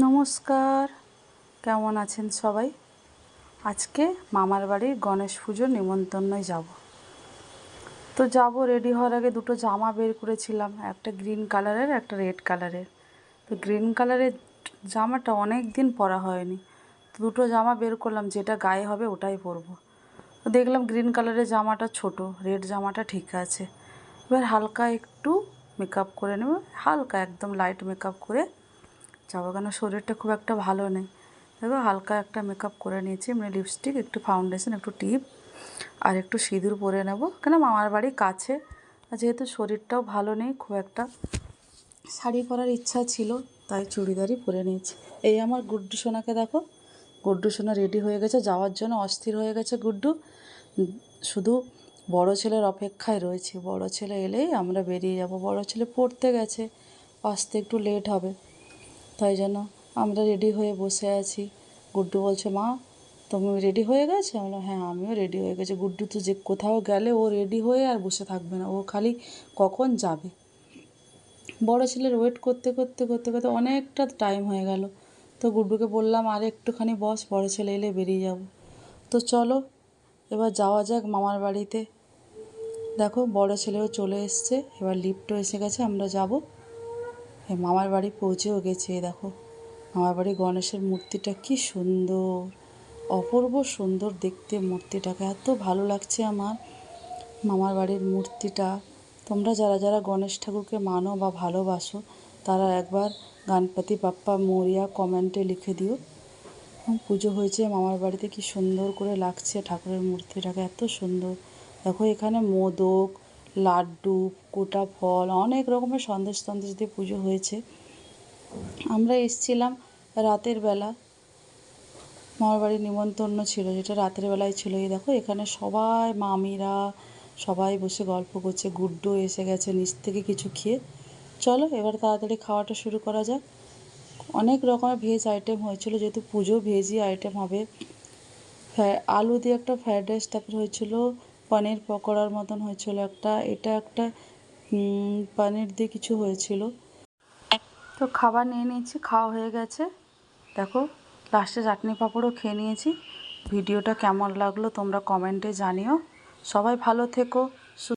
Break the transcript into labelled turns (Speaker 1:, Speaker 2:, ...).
Speaker 1: নমস্কার, কেমন আছেন সবাই? আজকে মামার বাড়ির গণেশ পুজোর নিমন্ত্রণে যাব। তো যাব, রেডি হওয়ার আগে দুটো জামা বের করেছিলাম, একটা গ্রিন কালারের, একটা রেড কালারের। তো গ্রিন কালারের জামাটা অনেক দিন পরা হয়নি, তো দুটো জামা বের করলাম, যেটা গায়ে হবে ওটাই পরবো। তো দেখলাম গ্রিন কালারের জামাটা ছোট, রেড জামাটা ঠিক আছে। এবার হালকা একটু মেকআপ করে নেব, হালকা একদম লাইট মেকআপ করে যাবো, কেন শরীরটা খুব একটা ভালো নেই। দেখো হালকা একটা মেকআপ করে নিয়েছি, মানে লিপস্টিক, একটু ফাউন্ডেশন, একটু টিপ আর একটু সিঁদুর পরে নেব, কেন মামার বাড়ি কাছে। আর যেহেতু শরীরটাও ভালো নেই খুব একটা, শাড়ি পরার ইচ্ছা ছিল, তাই চুড়িদারই পরে নিয়েছি। এই আমার গুড্ডু সোনাকে দেখো, গুড্ডু সোনা রেডি হয়ে গেছে যাওয়ার জন্য, অস্থির হয়ে গেছে গুড্ডু। শুধু বড় ছেলের অপেক্ষায় রয়েছে, বড় ছেলে এলেই আমরা বেরিয়ে যাব। বড় ছেলে পড়তে গেছে, আসতে একটু লেট হবে, তাই জন্য আমরা রেডি হয়ে বসে আছি। গুড্ডু বলছে, মা তুমি রেডি হয়ে গেছে? আমরা হ্যাঁ আমিও রেডি হয়ে গেছি। গুড্ডু তো যে কোথাও গেলে ও রেডি হয়ে আর বসে থাকবে না, ও খালি কখন যাবে। বড় ছেলের ওয়েট করতে করতে করতে করতে অনেকটা টাইম হয়ে গেল। তো গুড্ডুকে বললাম আর একটুখানি বস, বড় ছেলে এলে বেরিয়ে যাব। তো চলো এবার যাওয়া যাক মামার বাড়িতে। দেখো বড় ছেলেও চলে এসছে, এবার লিফটও এসে গেছে, আমরা যাব। মামার বাড়ি পৌঁছেও গেছে। দেখো মামার বাড়ি গণেশের মূর্তিটা কি সুন্দর, অপূর্ব সুন্দর দেখতে মূর্তিটাকে, এত ভালো লাগছে আমার মামার বাড়ির মূর্তিটা। তোমরা যারা যারা গণেশ ঠাকুরকে মানো বা ভালোবাসো, তারা একবার গণপতি বাপ্পা মোরিয়া কমেন্টে লিখে দিও। পুজো হয়েছে মামার বাড়িতে, কি সুন্দর করে লাগছে ঠাকুরের মূর্তিটাকে, এত সুন্দর। দেখো এখানে মোদক, লাড্ডু, গোটা ফল, অনেক রকমের সন্দেশ দিয়ে পুজো হয়েছে। আমরা এসেছিলাম রাতের বেলা, মামার বাড়ির নিমন্ত্রণ ছিল, যেটা রাতের বেলায় ছিল। এই দেখো এখানে সবাই মামিরা সবাই বসে গল্প করছে। গুড্ডু এসে গেছে নিচ থেকে কিছু খেয়ে। চলো এবার তাড়াতাড়ি খাওয়াটা শুরু করা যাক। অনেক রকমের ভেজ আইটেম হয়েছিল, যেহেতু পুজো ভেজই আইটেম হবে। আলু দিয়ে একটা ফ্রায়েড রাইস টাইপের হয়েছিল, পনির পকোড়ার মতন হয়েছিল একটা, এটা একটা পনির দিয়ে কিছু হয়েছিল। তো খাবার নিয়ে নিয়েছি, খাওয়া হয়ে গেছে। দেখো লাস্টে চাটনি পাঁপড়ও খেয়ে নিয়েছি। ভিডিওটা কেমন লাগলো তোমরা কমেন্টে জানিও। সবাই ভালো থেকো।